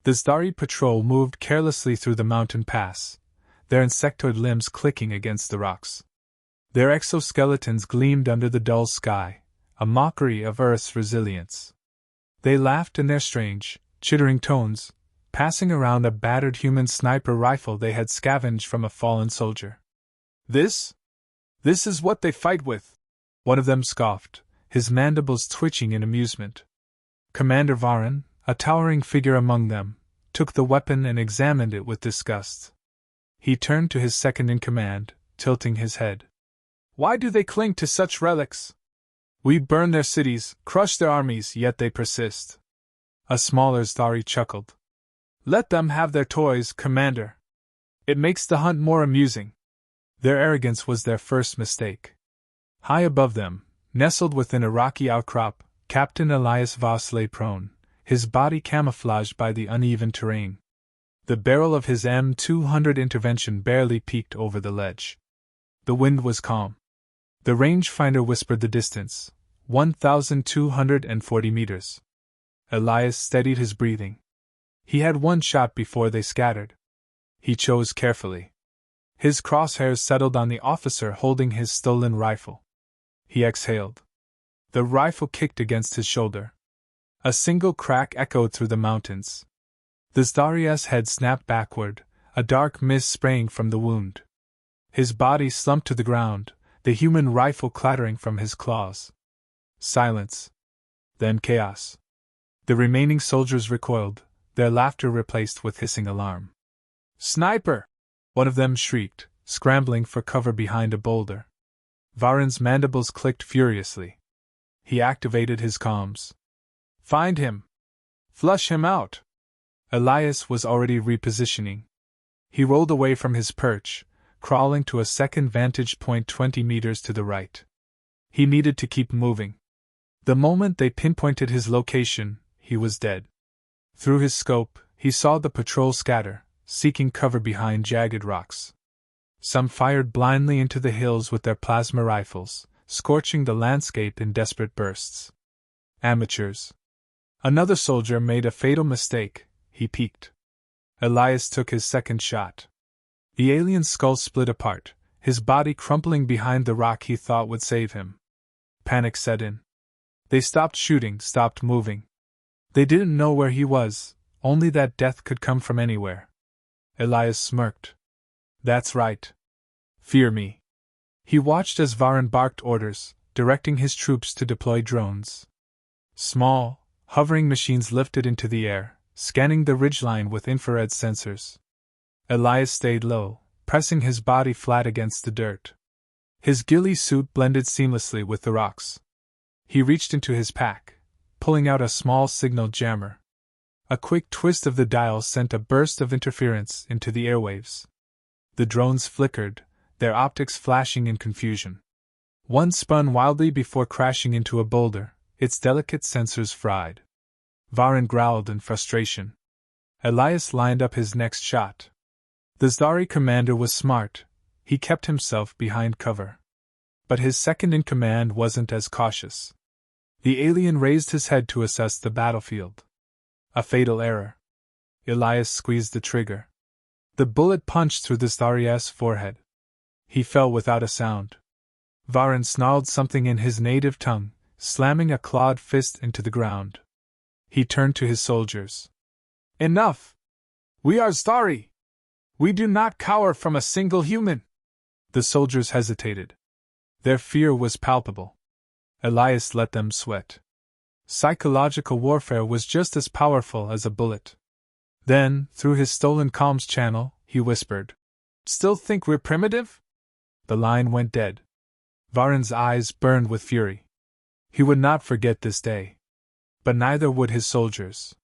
The Zdari patrol moved carelessly through the mountain pass, their insectoid limbs clicking against the rocks. Their exoskeletons gleamed under the dull sky, a mockery of Earth's resilience. They laughed in their strange, chittering tones, passing around a battered human sniper rifle they had scavenged from a fallen soldier. This is what they fight with," one of them scoffed, his mandibles twitching in amusement. Commander Varin, a towering figure among them, took the weapon and examined it with disgust. He turned to his second-in-command, tilting his head. "Why do they cling to such relics? We burn their cities, crush their armies, yet they persist." A smaller Zdari chuckled. "Let them have their toys, Commander. It makes the hunt more amusing." Their arrogance was their first mistake. High above them, nestled within a rocky outcrop, Captain Elias Voss lay prone, his body camouflaged by the uneven terrain. The barrel of his M200 intervention barely peeked over the ledge. The wind was calm. The rangefinder whispered the distance, 1,240 meters. Elias steadied his breathing. He had one shot before they scattered. He chose carefully. His crosshairs settled on the officer holding his stolen rifle. He exhaled. The rifle kicked against his shoulder. A single crack echoed through the mountains. The Zdari's head snapped backward, a dark mist spraying from the wound. His body slumped to the ground, the human rifle clattering from his claws. Silence. Then chaos. The remaining soldiers recoiled, their laughter replaced with hissing alarm. "Sniper!" one of them shrieked, scrambling for cover behind a boulder. Varin's mandibles clicked furiously. He activated his comms. "Find him! Flush him out!" Elias was already repositioning. He rolled away from his perch, crawling to a second vantage point 20 meters to the right. He needed to keep moving. The moment they pinpointed his location, he was dead. Through his scope, he saw the patrol scatter, seeking cover behind jagged rocks. Some fired blindly into the hills with their plasma rifles, scorching the landscape in desperate bursts. Amateurs. Another soldier made a fatal mistake. He peeked. Elias took his second shot. The alien's skull split apart, his body crumpling behind the rock he thought would save him. Panic set in. They stopped shooting, stopped moving. They didn't know where he was, only that death could come from anywhere. Elias smirked. "That's right. Fear me." He watched as Varin barked orders, directing his troops to deploy drones. Small, hovering machines lifted into the air, scanning the ridgeline with infrared sensors. Elias stayed low, pressing his body flat against the dirt. His ghillie suit blended seamlessly with the rocks. He reached into his pack, pulling out a small signal jammer. A quick twist of the dial sent a burst of interference into the airwaves. The drones flickered, their optics flashing in confusion. One spun wildly before crashing into a boulder, its delicate sensors fried. Varin growled in frustration. Elias lined up his next shot. The Zdari commander was smart. He kept himself behind cover. But his second-in-command wasn't as cautious. The alien raised his head to assess the battlefield. A fatal error. Elias squeezed the trigger. The bullet punched through the Zdari's forehead. He fell without a sound. Varin snarled something in his native tongue, slamming a clawed fist into the ground. He turned to his soldiers. "Enough! We are Zdari! We do not cower from a single human!" The soldiers hesitated. Their fear was palpable. Elias let them sweat. Psychological warfare was just as powerful as a bullet. Then, through his stolen comms channel, he whispered, "Still think we're primitive?" The line went dead. Varin's eyes burned with fury. He would not forget this day. But neither would his soldiers.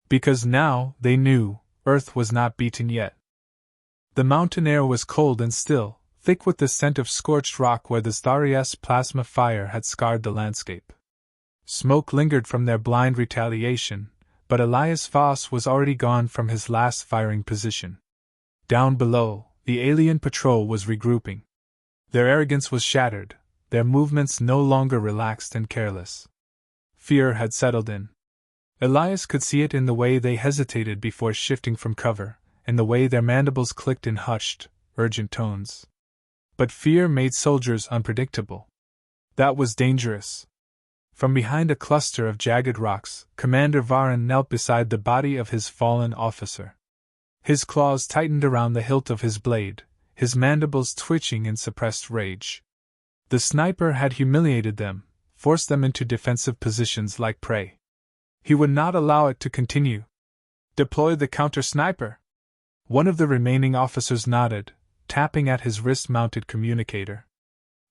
Because now, they knew, Earth was not beaten yet. The mountain air was cold and still, thick with the scent of scorched rock where the Zdari's plasma fire had scarred the landscape. Smoke lingered from their blind retaliation, but Elias Voss was already gone from his last firing position. Down below, the alien patrol was regrouping. Their arrogance was shattered, their movements no longer relaxed and careless. Fear had settled in. Elias could see it in the way they hesitated before shifting from cover, in the way their mandibles clicked in hushed, urgent tones. But fear made soldiers unpredictable. That was dangerous. From behind a cluster of jagged rocks, Commander Varin knelt beside the body of his fallen officer. His claws tightened around the hilt of his blade, his mandibles twitching in suppressed rage. The sniper had humiliated them, forced them into defensive positions like prey. He would not allow it to continue. "Deploy the counter-sniper!" One of the remaining officers nodded, tapping at his wrist-mounted communicator.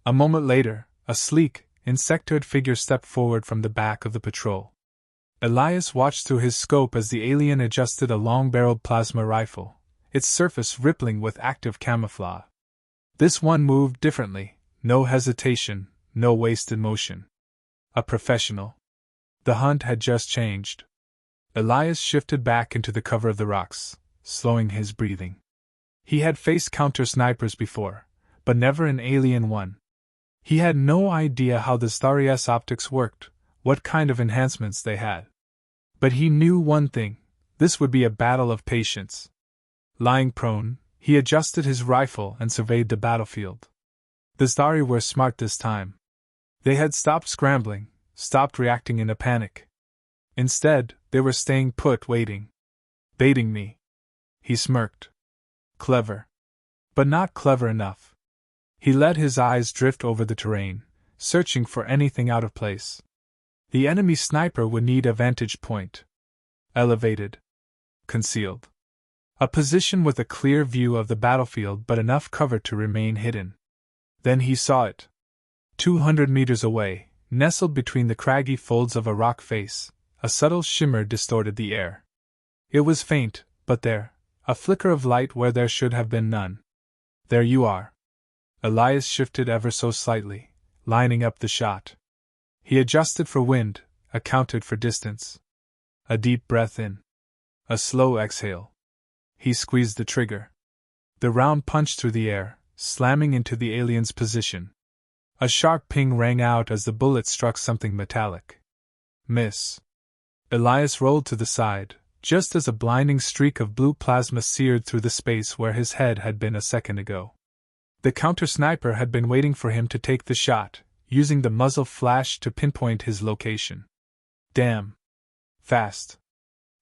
A moment later, a sleek, insectoid figure stepped forward from the back of the patrol. Elias watched through his scope as the alien adjusted a long-barreled plasma rifle, its surface rippling with active camouflage. This one moved differently, no hesitation, no wasted motion. A professional. The hunt had just changed. Elias shifted back into the cover of the rocks, slowing his breathing. He had faced counter-snipers before, but never an alien one. He had no idea how the Stari's optics worked, what kind of enhancements they had. But he knew one thing: this would be a battle of patience. Lying prone, he adjusted his rifle and surveyed the battlefield. The Stari were smart this time. They had stopped scrambling, stopped reacting in a panic. Instead, they were staying put, waiting. "Baiting me," he smirked. "Clever. But not clever enough." He let his eyes drift over the terrain, searching for anything out of place. The enemy sniper would need a vantage point. Elevated. Concealed. A position with a clear view of the battlefield but enough cover to remain hidden. Then he saw it. 200 meters away, nestled between the craggy folds of a rock face, a subtle shimmer distorted the air. It was faint, but there, a flicker of light where there should have been none. "There you are." Elias shifted ever so slightly, lining up the shot. He adjusted for wind, accounted for distance. A deep breath in. A slow exhale. He squeezed the trigger. The round punched through the air, slamming into the alien's position. A sharp ping rang out as the bullet struck something metallic. Miss. Elias rolled to the side, just as a blinding streak of blue plasma seared through the space where his head had been a second ago. The counter-sniper had been waiting for him to take the shot, using the muzzle flash to pinpoint his location. Damn. Fast.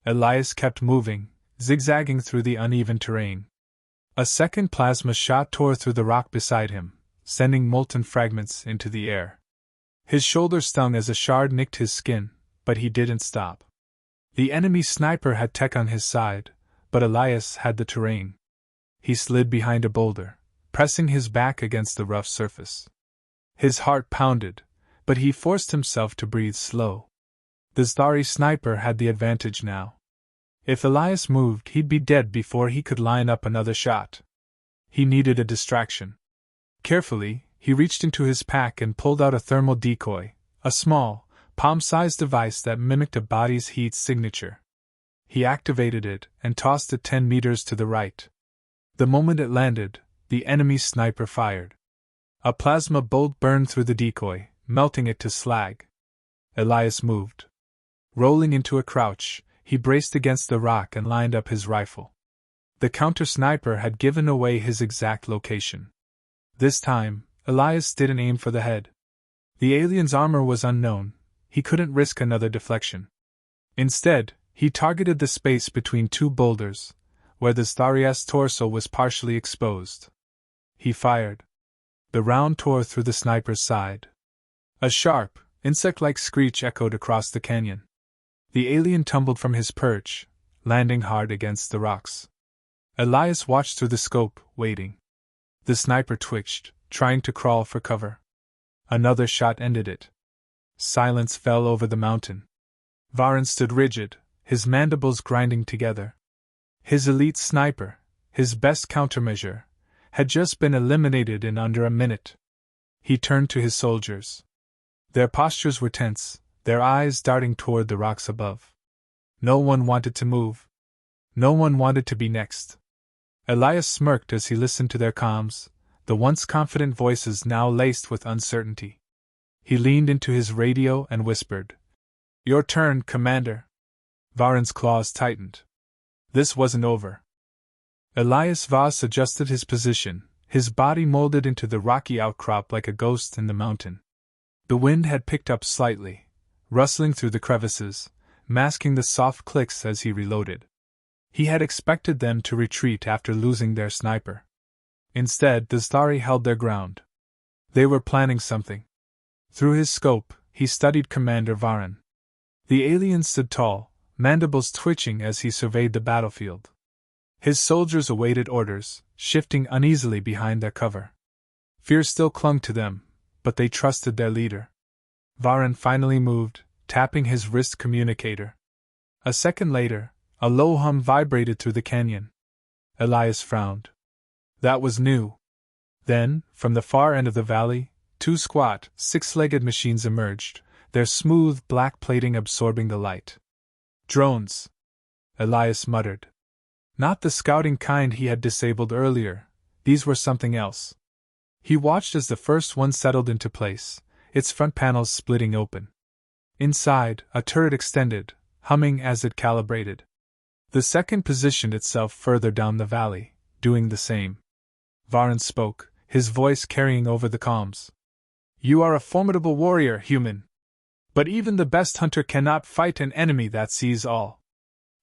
Elias kept moving, zigzagging through the uneven terrain. A second plasma shot tore through the rock beside him, sending molten fragments into the air. His shoulder stung as a shard nicked his skin, but he didn't stop. The enemy sniper had tech on his side, but Elias had the terrain. He slid behind a boulder, pressing his back against the rough surface. His heart pounded, but he forced himself to breathe slow. The Stari sniper had the advantage now. If Elias moved, he'd be dead before he could line up another shot. He needed a distraction. Carefully, he reached into his pack and pulled out a thermal decoy, a small, palm-sized device that mimicked a body's heat signature. He activated it and tossed it 10 meters to the right. The moment it landed, the enemy sniper fired. A plasma bolt burned through the decoy, melting it to slag. Elias moved. Rolling into a crouch, he braced against the rock and lined up his rifle. The counter-sniper had given away his exact location. This time, Elias didn't aim for the head. The alien's armor was unknown, he couldn't risk another deflection. Instead, he targeted the space between two boulders, where the Stari's torso was partially exposed. He fired. The round tore through the sniper's side. A sharp, insect-like screech echoed across the canyon. The alien tumbled from his perch, landing hard against the rocks. Elias watched through the scope, waiting. The sniper twitched, trying to crawl for cover. Another shot ended it. Silence fell over the mountain. Varin stood rigid, his mandibles grinding together. His elite sniper, his best countermeasure, had just been eliminated in under a minute. He turned to his soldiers. Their postures were tense, their eyes darting toward the rocks above. No one wanted to move. No one wanted to be next. Elias smirked as he listened to their comms, the once confident voices now laced with uncertainty. He leaned into his radio and whispered, "Your turn, Commander." Varen's claws tightened. This wasn't over. Elias Vaz adjusted his position, his body molded into the rocky outcrop like a ghost in the mountain. The wind had picked up slightly, rustling through the crevices, masking the soft clicks as he reloaded. He had expected them to retreat after losing their sniper. Instead, the Stari held their ground. They were planning something. Through his scope, he studied Commander Varen. The alien stood tall, mandibles twitching as he surveyed the battlefield. His soldiers awaited orders, shifting uneasily behind their cover. Fear still clung to them, but they trusted their leader. Varen finally moved, tapping his wrist communicator. A second later, a low hum vibrated through the canyon. Elias frowned. That was new. Then, from the far end of the valley, two squat, six-legged machines emerged, their smooth black plating absorbing the light. Drones, Elias muttered. Not the scouting kind he had disabled earlier, these were something else. He watched as the first one settled into place, its front panels splitting open. Inside, a turret extended, humming as it calibrated. The second positioned itself further down the valley, doing the same. Varen spoke, his voice carrying over the calms. You are a formidable warrior, human. But even the best hunter cannot fight an enemy that sees all.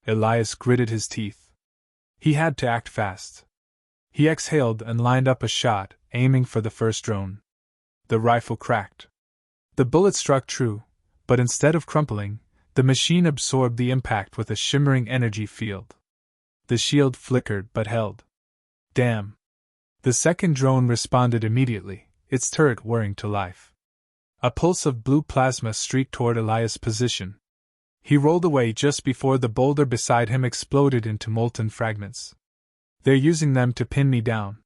Elias gritted his teeth. He had to act fast. He exhaled and lined up a shot, aiming for the first drone. The rifle cracked. The bullet struck true, but instead of crumpling, the machine absorbed the impact with a shimmering energy field. The shield flickered but held. Damn. The second drone responded immediately, its turret whirring to life. A pulse of blue plasma streaked toward Elias' position. He rolled away just before the boulder beside him exploded into molten fragments. They're using them to pin me down.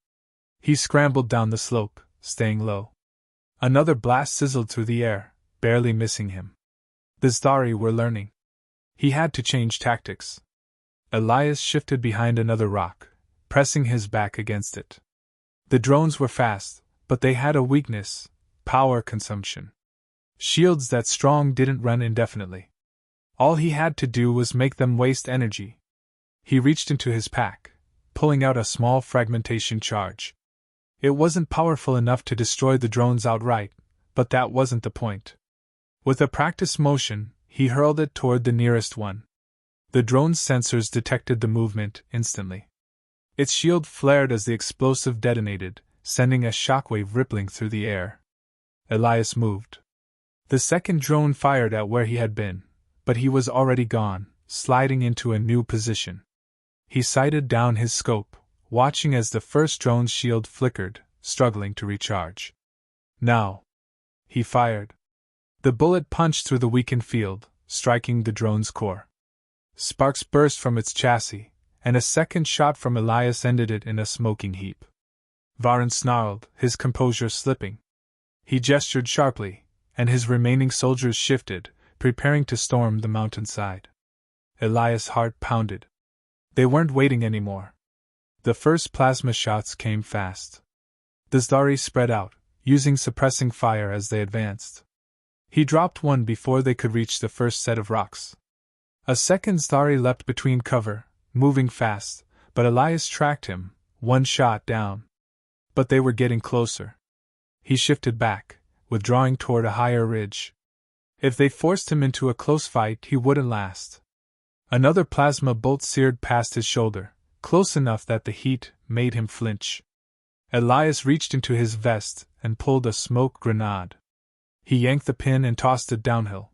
He scrambled down the slope, staying low. Another blast sizzled through the air, barely missing him. The Stari were learning. He had to change tactics. Elias shifted behind another rock, pressing his back against it. The drones were fast, but they had a weakness: power consumption. Shields that strong didn't run indefinitely. All he had to do was make them waste energy. He reached into his pack, pulling out a small fragmentation charge. It wasn't powerful enough to destroy the drones outright, but that wasn't the point. With a practiced motion, he hurled it toward the nearest one. The drone's sensors detected the movement instantly. Its shield flared as the explosive detonated, sending a shockwave rippling through the air. Elias moved. The second drone fired at where he had been, but he was already gone, sliding into a new position. He sighted down his scope, watching as the first drone's shield flickered, struggling to recharge. Now! He fired. The bullet punched through the weakened field, striking the drone's core. Sparks burst from its chassis, and a second shot from Elias ended it in a smoking heap. Varen snarled, his composure slipping. He gestured sharply, and his remaining soldiers shifted, preparing to storm the mountainside. Elias' heart pounded. They weren't waiting anymore. The first plasma shots came fast. The Stari spread out, using suppressing fire as they advanced. He dropped one before they could reach the first set of rocks. A second Stari leapt between cover, moving fast, but Elias tracked him, one shot down. But they were getting closer. He shifted back, withdrawing toward a higher ridge. If they forced him into a close fight, he wouldn't last. Another plasma bolt seared past his shoulder, close enough that the heat made him flinch. Elias reached into his vest and pulled a smoke grenade. He yanked the pin and tossed it downhill.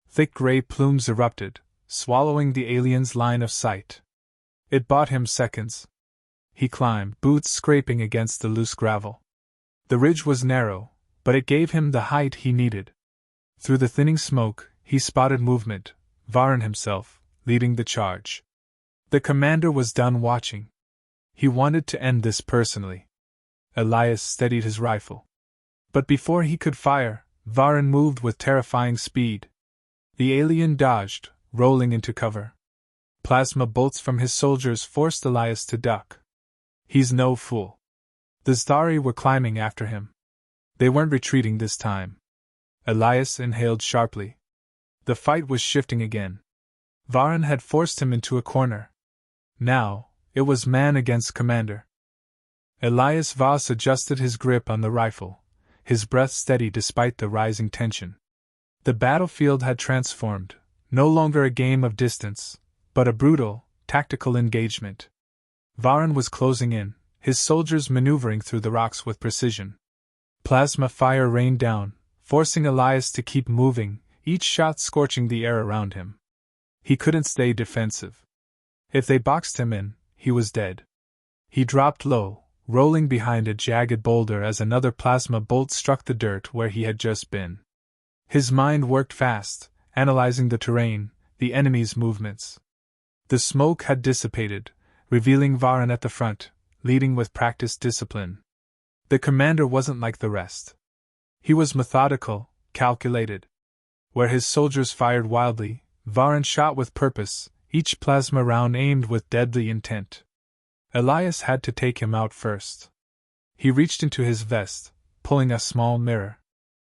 Thick gray plumes erupted, swallowing the alien's line of sight. It bought him seconds. He climbed, boots scraping against the loose gravel. The ridge was narrow, but it gave him the height he needed. Through the thinning smoke, he spotted movement, Varen himself, leading the charge. The commander was done watching. He wanted to end this personally. Elias steadied his rifle. But before he could fire, Varen moved with terrifying speed. The alien dodged, rolling into cover. Plasma bolts from his soldiers forced Elias to duck. He's no fool. The Stari were climbing after him. They weren't retreating this time. Elias inhaled sharply. The fight was shifting again. Varan had forced him into a corner. Now, it was man against commander. Elias Voss adjusted his grip on the rifle, his breath steady despite the rising tension. The battlefield had transformed, no longer a game of distance, but a brutal, tactical engagement. Varan was closing in, his soldiers maneuvering through the rocks with precision. Plasma fire rained down, forcing Elias to keep moving, each shot scorching the air around him. He couldn't stay defensive. If they boxed him in, he was dead. He dropped low, rolling behind a jagged boulder as another plasma bolt struck the dirt where he had just been. His mind worked fast, analyzing the terrain, the enemy's movements. The smoke had dissipated, revealing Varan at the front, leading with practiced discipline. The commander wasn't like the rest. He was methodical, calculated. Where his soldiers fired wildly, Varan shot with purpose, each plasma round aimed with deadly intent. Elias had to take him out first. He reached into his vest, pulling a small mirror.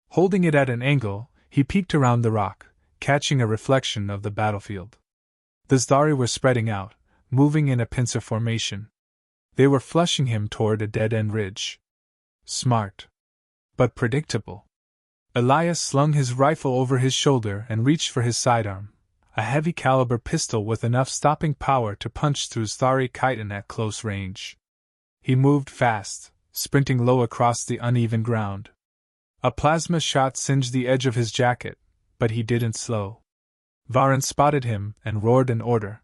Holding it at an angle, he peeked around the rock, catching a reflection of the battlefield. The Zdari were spreading out, moving in a pincer formation. They were flushing him toward a dead-end ridge. Smart. But predictable. Elias slung his rifle over his shoulder and reached for his sidearm, a heavy-caliber pistol with enough stopping power to punch through Zdari chitin at close range. He moved fast, sprinting low across the uneven ground. A plasma shot singed the edge of his jacket, but he didn't slow. Varan spotted him and roared an order.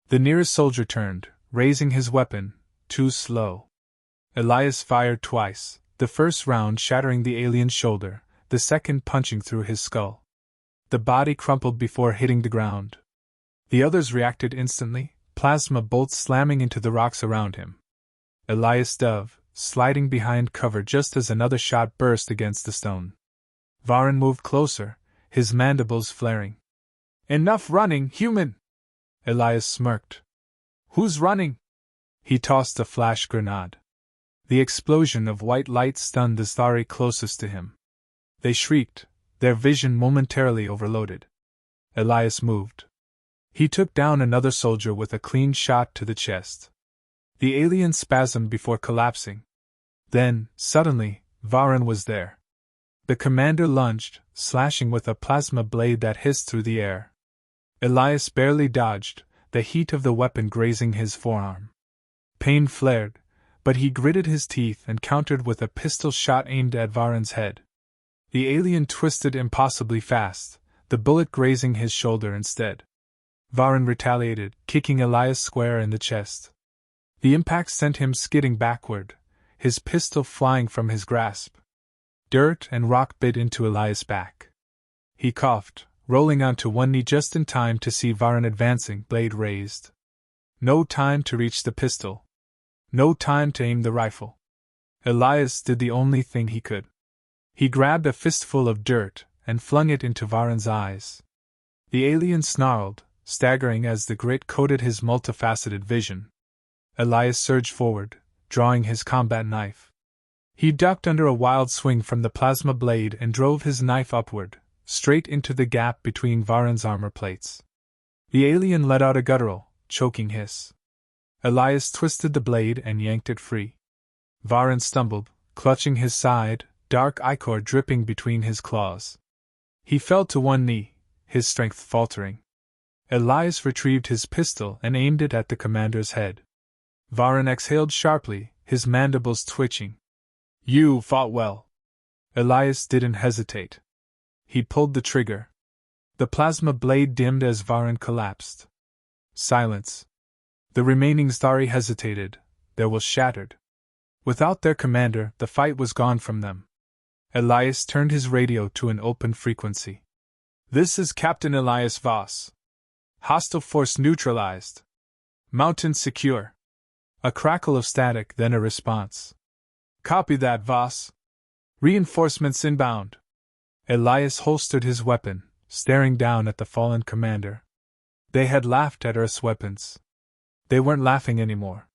The nearest soldier turned, raising his weapon, too slow. Elias fired twice, the first round shattering the alien's shoulder, the second punching through his skull. The body crumpled before hitting the ground. The others reacted instantly, plasma bolts slamming into the rocks around him. Elias dove, sliding behind cover just as another shot burst against the stone. Varan moved closer, his mandibles flaring. "Enough running, human!" Elias smirked. "Who's running?" He tossed a flash grenade. The explosion of white light stunned the Zdari closest to him. They shrieked, their vision momentarily overloaded. Elias moved. He took down another soldier with a clean shot to the chest. The alien spasmed before collapsing. Then, suddenly, Varan was there. The commander lunged, slashing with a plasma blade that hissed through the air. Elias barely dodged, the heat of the weapon grazing his forearm. Pain flared, but he gritted his teeth and countered with a pistol shot aimed at Varan's head. The alien twisted impossibly fast, the bullet grazing his shoulder instead. Varan retaliated, kicking Elias square in the chest. The impact sent him skidding backward, his pistol flying from his grasp. Dirt and rock bit into Elias' back. He coughed, rolling onto one knee just in time to see Varan advancing, blade raised. No time to reach the pistol. No time to aim the rifle. Elias did the only thing he could. He grabbed a fistful of dirt and flung it into Varan's eyes. The alien snarled, staggering as the grit coated his multifaceted vision. Elias surged forward, drawing his combat knife. He ducked under a wild swing from the plasma blade and drove his knife upward, straight into the gap between Varan's armor plates. The alien let out a guttural, choking hiss. Elias twisted the blade and yanked it free. Varan stumbled, clutching his side, dark ichor dripping between his claws. He fell to one knee, his strength faltering. Elias retrieved his pistol and aimed it at the commander's head. Varan exhaled sharply, his mandibles twitching. "You fought well." Elias didn't hesitate. He pulled the trigger. The plasma blade dimmed as Varan collapsed. Silence. The remaining Zdari hesitated, their will shattered. Without their commander, the fight was gone from them. Elias turned his radio to an open frequency. "This is Captain Elias Voss. Hostile force neutralized. Mountain secure." A crackle of static, then a response. "Copy that, Voss. Reinforcements inbound." Elias holstered his weapon, staring down at the fallen commander. They had laughed at Earth's weapons. They weren't laughing anymore.